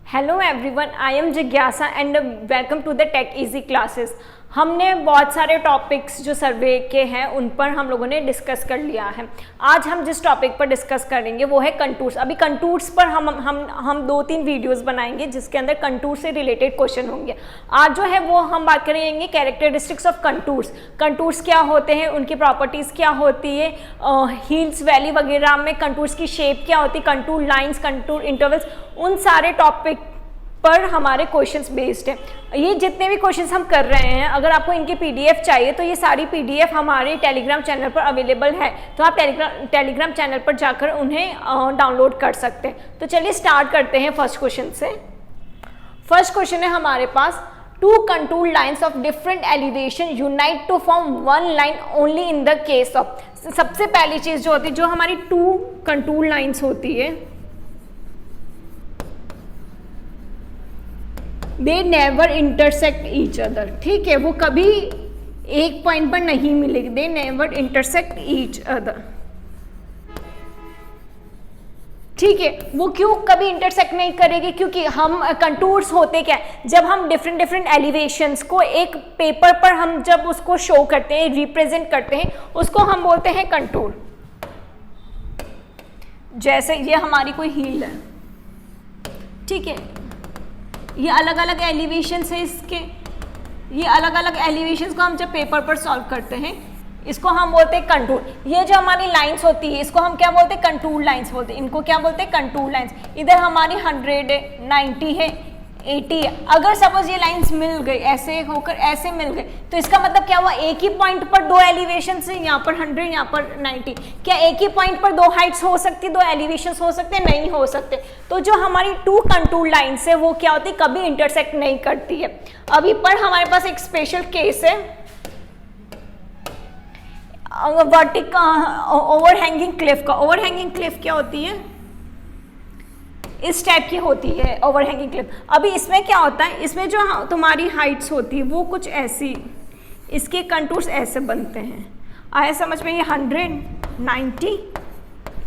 Hello everyone, I am जिज्ञासा and welcome to the tech easy classes. हमने बहुत सारे टॉपिक्स जो सर्वे के हैं उन पर हम लोगों ने डिस्कस कर लिया है। आज हम जिस टॉपिक पर डिस्कस करेंगे वो है कंटूर्स। अभी कंटूर्स पर हम 2-3 वीडियोस बनाएंगे जिसके अंदर कंटूर से रिलेटेड क्वेश्चन होंगे। आज जो है वो हम बात करेंगे कैरेक्टरिस्टिक्स ऑफ कंटूर्स। कंटूर्स क्या होते हैं, उनकी प्रॉपर्टीज़ क्या होती है, हिल्स वैली वगैरह में कंटूर्स की शेप क्या होती है, कंटूर लाइन्स, कंटूर इंटरवल्स, उन सारे टॉपिक पर हमारे क्वेश्चंस बेस्ड है। ये जितने भी क्वेश्चंस हम कर रहे हैं, अगर आपको इनकी पीडीएफ चाहिए तो ये सारी पीडीएफ हमारे टेलीग्राम चैनल पर अवेलेबल है, तो आप टेलीग्राम चैनल पर जाकर उन्हें डाउनलोड कर सकते हैं। तो चलिए स्टार्ट करते हैं फर्स्ट क्वेश्चन से। फर्स्ट क्वेश्चन है हमारे पास, two contour lines of different elevation unite to form one line only in the case of. सबसे पहली चीज जो होती है, जो हमारी टू कंटूर लाइन्स होती है, they never intersect each other. ठीक है, वो कभी एक पॉइंट पर नहीं मिलेगी। They never intersect each other. ठीक है, वो क्यों कभी इंटरसेक्ट नहीं करेगी? क्योंकि हम कंटूर्स होते क्या है, जब हम डिफरेंट एलिवेशंस को एक पेपर पर हम जब उसको शो करते हैं, रिप्रेजेंट करते हैं, उसको हम बोलते हैं कंटूर। जैसे ये हमारी कोई हील है, ठीक है, ये अलग अलग एलिवेशंस है इसके, ये अलग अलग एलिवेशंस को हम जब पेपर पर सॉल्व करते हैं इसको हम बोलते हैं कंटूर। ये जो हमारी लाइंस होती है इसको हम क्या बोलते हैं? कंटूर लाइंस बोलते हैं। इनको क्या बोलते हैं? Contour lines. इधर हमारी 100 है, 90 है, 80 है। अगर सपोज ये लाइंस मिल गई, ऐसे होकर ऐसे मिल गई, तो इसका मतलब क्या हुआ? एक ही पॉइंट पर दो एलिवेशन है, यहाँ पर 100, यहाँ पर 90। क्या एक ही पॉइंट पर दो हाइट्स हो सकती, दो एलिवेशन हो सकते? नहीं हो सकते। तो जो हमारी टू कंटूर लाइन्स है वो क्या होती? कभी इंटरसेक्ट नहीं करती है। अभी पर हमारे पास एक स्पेशल केस है वर्टिकल ओवरहैंगिंग क्लिफ का। ओवरहैंगिंग क्लिफ क्या होती है? इस टाइप की होती है ओवरहैंगिंग क्लिफ। अभी इसमें क्या होता है, इसमें जो तुम्हारी हाइट्स होती है वो कुछ ऐसी, इसके कंटूर्स ऐसे बनते हैं। आया समझ में? ये 100, 90,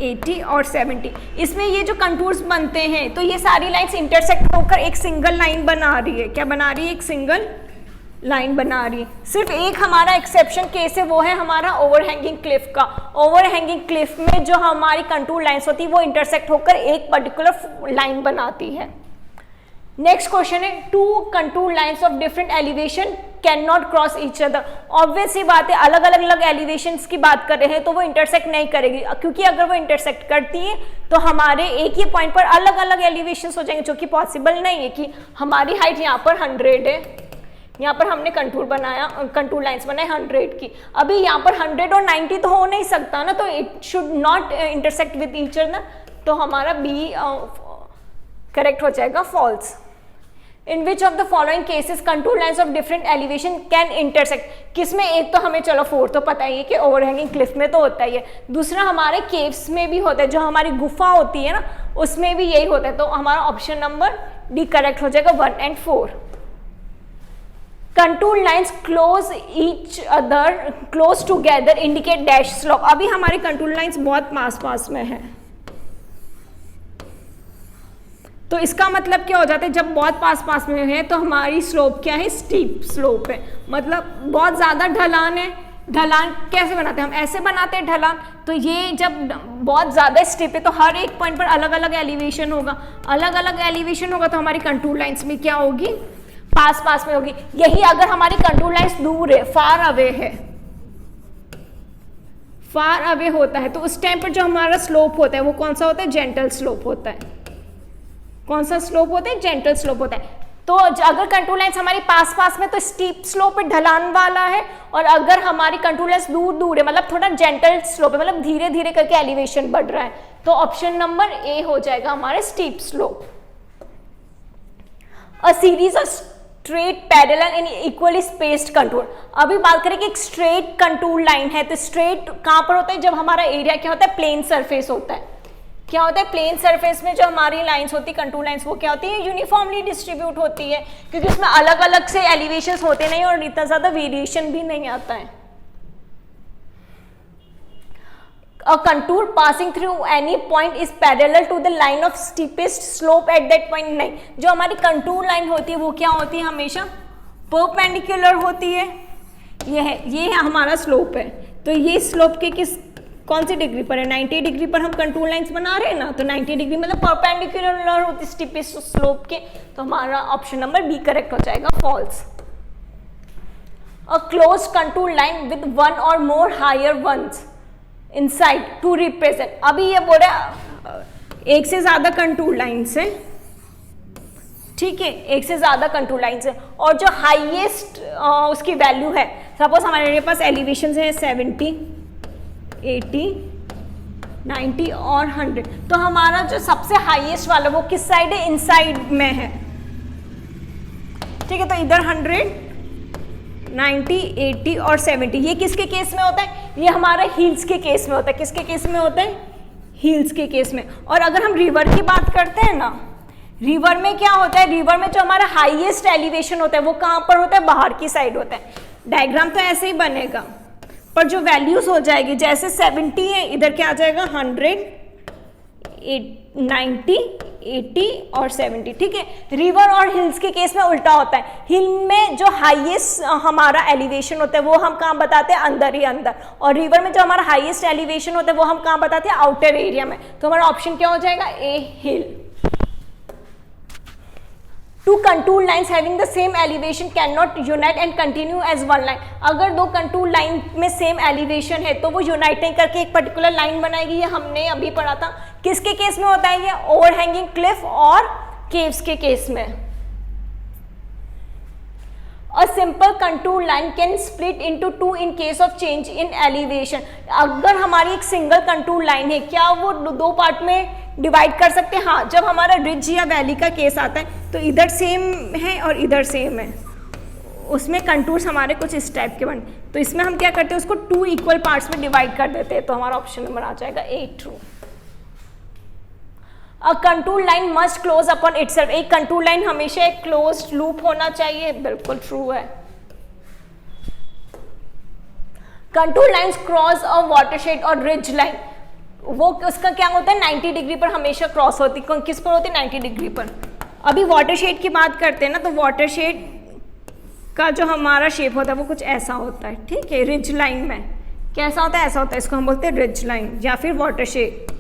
80 और 70, इसमें ये जो कंटूर्स बनते हैं, तो ये सारी लाइन्स इंटरसेक्ट होकर एक सिंगल लाइन बना रही है। क्या बना रही है? एक सिंगल लाइन बना रही है। सिर्फ एक हमारा एक्सेप्शन केस है, वो है हमारा ओवरहैंगिंग क्लिफ का। ओवरहैंगिंग क्लिफ में जो हमारी कंटूर लाइन्स होती है वो इंटरसेक्ट होकर एक पर्टिकुलर लाइन बनाती है। नेक्स्ट क्वेश्चन है, two contour lines of different elevation can not cross each other. Obvious सी बात है, अलग अलग एलिवेशंस की बात कर रहे हैं तो वो इंटरसेक्ट नहीं करेगी, क्योंकि अगर वो इंटरसेक्ट करती है तो हमारे एक ही पॉइंट पर अलग अलग एलिवेशंस हो जाएंगे, जो कि पॉसिबल नहीं है। कि हमारी हाइट यहाँ पर 100 है, यहाँ पर हमने कंटूर बनाया, कंटूर लाइंस बनाए 100 की। अभी यहाँ पर 100 और 90 तो हो नहीं सकता ना, तो it should not intersect with each other. तो हमारा बी करेक्ट हो जाएगा, false. In which of the following cases contour lines of different elevation can intersect. किसमें? एक तो हमें चलो 4 तो पता ही है कि ओवरहैंगिंग क्लिफ में तो होता ही है। दूसरा हमारे केव्स में भी होता है, जो हमारी गुफा होती है ना उसमें भी यही होता है। तो हमारा ऑप्शन नंबर डी करेक्ट हो जाएगा, 1 और 4। Contour lines close each other close together indicate dash slope. अभी हमारे कंटूर लाइन्स बहुत पास में है, तो इसका मतलब क्या हो जाता है? जब बहुत पास में है तो हमारी स्लोप क्या है? स्टीप स्लोप है, मतलब बहुत ज्यादा ढलान है। ढलान कैसे बनाते हैं? हम ऐसे बनाते हैं ढलान। तो ये जब बहुत ज्यादा स्टीप है तो हर एक पॉइंट पर अलग अलग एलिवेशन होगा, अलग अलग एलिवेशन होगा, तो हमारी कंटूर लाइन्स में क्या होगी? पास में होगी। यही अगर हमारी कंटूर लाइन्स दूर है, फार अवे है, फार अवे होता है, तो उस टाइम पर जो हमारा स्लोप होता है वो कौन सा होता है? जेंटल स्लोप होता है। कौन सा स्लोप होता है? जेंटल स्लोप होता है। तो अगर कंटूर लाइन्स हमारी पास में तो स्टीप स्लोप है, ढलान वाला है, और अगर हमारी कंटूर लाइन्स दूर है मतलब थोड़ा जेंटल स्लोप है, मतलब धीरे करके एलिवेशन बढ़ रहा है, तो ऑप्शन नंबर ए हो जाएगा हमारे steep slope. A series of straight parallel and equally spaced contour. अभी बात करें कि एक स्ट्रेट कंटूर लाइन है, तो स्ट्रेट कहां पर होता है? जब हमारा एरिया क्या होता है? प्लेन सरफेस होता है। क्या होता है? प्लेन सरफेस में जो हमारी लाइंस होती है, कंटूर लाइंस, वो क्या होती है? यूनिफॉर्मली डिस्ट्रीब्यूट होती है, क्योंकि उसमें अलग अलग से एलिवेशंस होते नहीं और इतना ज्यादा वेरिएशन भी नहीं आता है। A contour passing through any point is parallel to the line of steepest slope at that point. नहीं, जो हमारी कंटूर लाइन होती है वो क्या होती है, हमेशा परपेंडिकुलर होती है। ये है हमारा स्लोप है, तो ये स्लोप के कौन सी डिग्री पर है, 90 डिग्री पर हम कंटूर लाइंस बना रहे हैं ना, तो 90 डिग्री मतलब परपेंडिकुलर होती है स्टीपेस्ट स्लोप के, तो हमारा ऑप्शन नंबर बी करेक्ट हो जाएगा, false. A close contour line with one or more higher ones inside to represent. अभी ये बोल रहा एक से ज्यादा कंटूर लाइंस है, ठीक है, एक से ज्यादा कंटूर लाइंस है, और जो हाईएस्ट उसकी वैल्यू है, सपोज हमारे पास एलिवेशन है 70, 80, 90 और 100, तो हमारा जो सबसे हाईएस्ट वाला वो किस साइड है, इनसाइड में है, ठीक है। तो इधर 100, 90, 80 और 70, ये किसके केस में होता है, ये हमारा हील्स के केस में होता है। किसके केस में होता है, हील्स के केस में। और अगर हम रिवर की बात करते हैं ना, रिवर में क्या होता है, रिवर में जो हमारा हाईएस्ट एलिवेशन होता है वो कहाँ पर होता है, बाहर की साइड होता है। डायग्राम तो ऐसे ही बनेगा, पर जो वैल्यूज हो जाएगी, जैसे 70 है, इधर क्या आ जाएगा 100, 90, 80 और 70, ठीक है। रिवर और हिल्स के केस में उल्टा होता है। हिल में जो हाईएस्ट हमारा एलिवेशन होता है वो हम कहाँ बताते हैं, अंदर ही अंदर, और रिवर में जो हमारा हाईएस्ट एलिवेशन होता है वो हम कहाँ बताते हैं, आउटर एरिया में। तो हमारा ऑप्शन क्या हो जाएगा, ए, हिल। Two contour lines having the same elevation cannot unite and continue as one line. अगर दो कंटूर लाइन में सेम एलिवेशन है तो वो यूनाइट नहीं करके एक पर्टिकुलर लाइन बनाएगी। ये हमने अभी पढ़ा था। किसके केस में होता है ये, ओवरहैंगिंग क्लिफ और केव्स के केस में। A simple contour line can split into two in case of change in elevation. अगर हमारी एक सिंगल कंटूर लाइन है, क्या वो दो पार्ट में डिवाइड कर सकते हैं, हाँ। जब हमारा रिज या वैली का केस आता है तो इधर सेम है और इधर सेम है, उसमें कंटूर्स हमारे कुछ इस टाइप के बने, तो इसमें हम क्या करते हैं, उसको 2 इक्वल पार्ट्स में डिवाइड कर देते हैं, तो हमारा ऑप्शन नंबर आ जाएगा A, true. A contour line must close upon itself. एक कंटूर लाइन हमेशा एक क्लोज्ड लूप होना चाहिए, बिल्कुल ट्रू है। Contour lines cross a watershed or ridge line, वो उसका क्या होता है, 90 डिग्री पर हमेशा क्रॉस होती है। किस पर होती है, 90 डिग्री पर। अभी वाटरशेड की बात करते हैं ना, तो वाटरशेड का जो हमारा शेप होता है वो कुछ ऐसा होता है, ठीक है। रिज लाइन में कैसा होता है, ऐसा होता है, इसको हम बोलते हैं रिज लाइन या फिर वाटरशेड।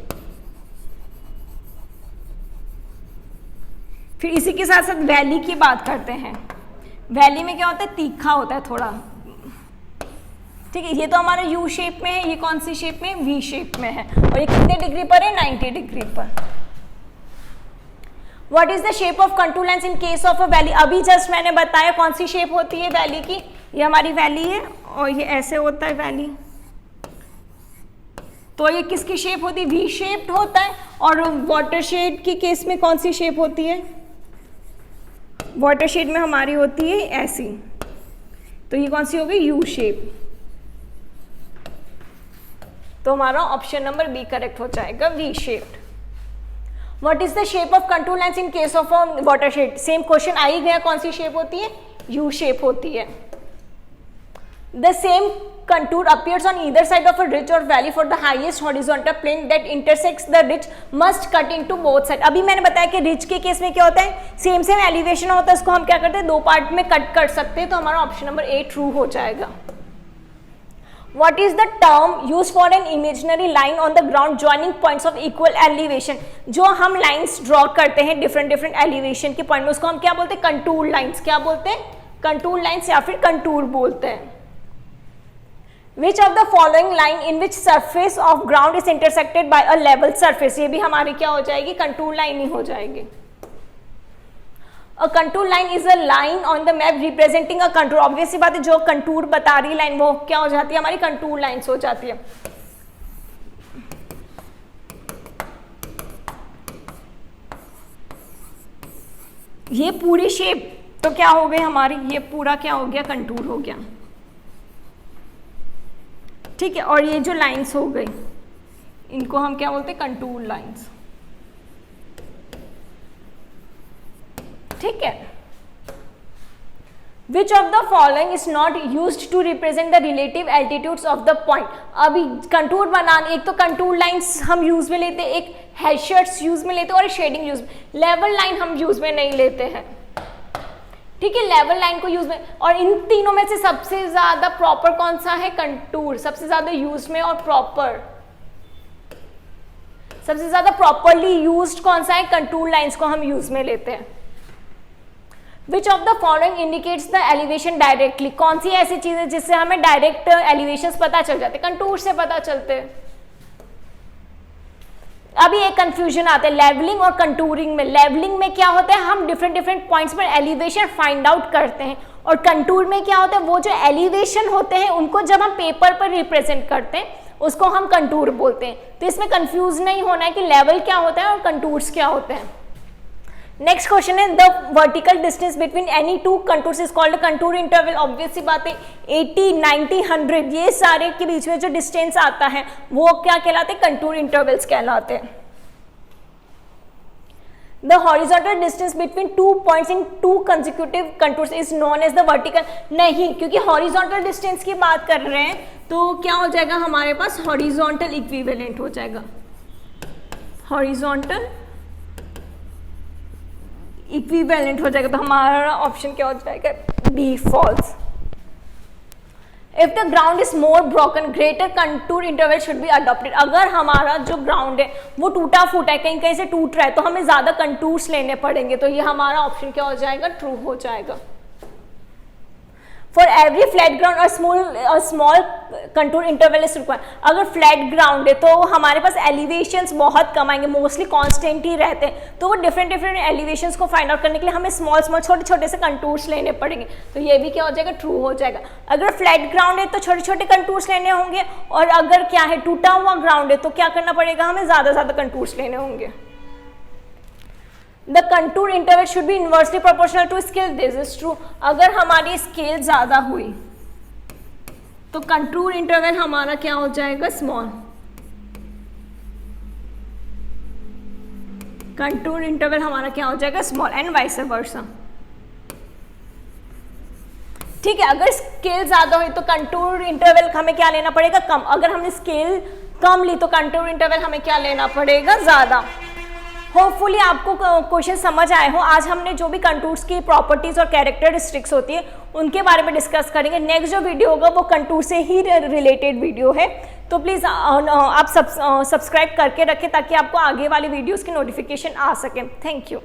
फिर इसी के साथ साथ वैली की बात करते हैं। वैली में क्या होता है, तीखा होता है थोड़ा, ठीक है। ये तो हमारा यू शेप में है, ये कौन सी शेप में, वी शेप में है, और ये कितने डिग्री पर है, 90 डिग्री पर। What is the shape of contour lines in case of a valley. अभी जस्ट मैंने बताया कौन सी शेप होती है वैली की, ये हमारी वैली है और ये ऐसे होता है वैली, तो ये किसकी शेप होती है, वी शेप्ड होता है। और वाटरशेड की केस में कौन सी शेप होती है, वाटरशेड में हमारी होती है ऐसी, तो ये कौन सी हो गई, यू शेप। तो हमारा ऑप्शन नंबर बी करेक्ट हो जाएगा, V shaped. What is the shape of contour lines in case of a watershed. Same question आ ही गया, कौन सी शेप होती है, यू शेप होती है। The same contour appears on either side of a ridge or valley for the highest horizontal plane that intersects the ridge must cut into both sides। अभी मैंने बताया कि रिज के केस में क्या होता है, सेम एलिवेशन होता है, उसको हम क्या करते हैं, दो पार्ट में कट कर सकते हैं, तो हमारा ऑप्शन नंबर ए ट्रू हो जाएगा। What is the term used for an imaginary line on the ground joining points of equal elevation। जो हम लाइन्स ड्रॉ करते हैं डिफरेंट एलिवेशन के पॉइंट में, उसको हम क्या बोलते हैं, कंटूर लाइन्स। क्या बोलते हैं, कंटूर लाइन्स या फिर कंटूर बोलते हैं। Which of the following line in which surface of ground is intersected by a level surface। ये भी हमारी क्या हो जाएगी, कंटूर लाइन ही हो जाएगी। A contour line is a line on the map representing a contour। Obviously बात है, जो कंटूर बता रही लाइन वो क्या हो जाती है, हमारी कंटूर लाइन्स हो जाती है। ये पूरी शेप तो क्या हो गई हमारी, ये पूरा क्या हो गया, कंटूर हो गया, ठीक है। और ये जो लाइंस हो गई इनको हम क्या बोलते हैं, कंटूर लाइंस, ठीक है। Which of the following is not used to represent the relative altitudes of the point. अभी कंटूर बनाने, एक तो कंटूर लाइंस हम यूज में लेते हैं, एक हैशर्ट्स यूज में लेते हैं और शेडिंग यूज में। लेवल लाइन हम यूज में नहीं लेते हैं, ठीक है, लेवल लाइन को यूज में। और इन तीनों में से सबसे ज्यादा प्रॉपर कौन सा है? कंटूर, सबसे ज्यादा यूज में और प्रॉपर, सबसे ज्यादा प्रॉपरली यूज्ड कौन सा है? कंटूर लाइंस को हम यूज में लेते हैं। विच of the following indicates the elevation directly. कौन सी ऐसी चीज है जिससे हमें डायरेक्ट एलिवेशंस पता चल जाते? कंटूर से पता चलते। अभी एक कंफ्यूजन आता है लेवलिंग और कंटूरिंग में। लेवलिंग में क्या होता है? हम डिफरेंट पॉइंट्स पर एलिवेशन फाइंड आउट करते हैं, और कंटूर में क्या होता है? वो जो एलिवेशन होते हैं उनको जब हम पेपर पर रिप्रेजेंट करते हैं उसको हम कंटूर बोलते हैं। तो इसमें कंफ्यूज नहीं होना है कि लेवल क्या होता है और कंटूर्स क्या होते हैं। नेक्स्ट क्वेश्चन है the vertical distance between any two contours is called contour interval. Obvious सी बात है 80, 90, 100 ये सारे के बीच में जो डिस्टेंस आता है वो क्या कहलाते हैं? कंटूर इंटरवल्स कहलाते हैं। The horizontal distance between two points in two consecutive contours is known as the vertical। नहीं, क्योंकि horizontal distance की बात कर रहे हैं तो क्या हो जाएगा हमारे पास? horizontal equivalent हो जाएगा। horizontal equivalent हो जाएगा, तो हमारा ऑप्शन क्या हो जाएगा? B, false. If the ground is more broken greater contour interval should be adopted. अगर हमारा जो ग्राउंड है वो टूटा फूटा है, कहीं कहीं से टूट रहा है, तो हमें ज्यादा कंटूर्स लेने पड़ेंगे, तो ये हमारा ऑप्शन क्या हो जाएगा? ट्रू हो जाएगा। फॉर एवरी फ्लैट ग्राउंड और small contour interval is required. अगर फ्लैट ग्राउंड है तो हमारे पास एलिवेशंस बहुत कम आएंगे, मोस्टली कांस्टेंट ही रहते हैं, तो वो डिफरेंट एलिवेशंस को फाइंड आउट करने के लिए हमें स्मॉल छोटे छोटे से कंटूर्स लेने पड़ेंगे, तो ये भी क्या हो जाएगा? ट्रू हो जाएगा। अगर फ्लैट ग्राउंड है तो छोटे छोटे कंटूर्स लेने होंगे, और अगर क्या है टूटा हुआ ग्राउंड है तो क्या करना पड़ेगा? हमें ज्यादा कंटूर्स लेने होंगे। The contour interval should be inversely proportional to scale. This is true. अगर हमारी स्केल ज्यादा हुई तो कंटूर इंटरवल हमारा क्या हो जाएगा? स्मॉल। कंटूर इंटरवल हमारा क्या हो जाएगा? Small, and vice versa. ठीक है, अगर स्केल ज्यादा हुई तो कंटूर इंटरवल हमें क्या लेना पड़ेगा? कम। अगर हमने स्केल कम ली तो कंटूर इंटरवल हमें क्या लेना पड़ेगा? ज्यादा। होपफुली आपको क्वेश्चन समझ आए हो। आज हमने जो भी कंटूर्स की प्रॉपर्टीज और कैरेक्टरिस्टिक्स होती है उनके बारे में डिस्कस करेंगे। नेक्स्ट जो वीडियो होगा वो कंटूर से ही रिलेटेड वीडियो है, तो प्लीज़ आप सब्सक्राइब करके रखें ताकि आपको आगे वाली वीडियोस की नोटिफिकेशन आ सके। Thank you.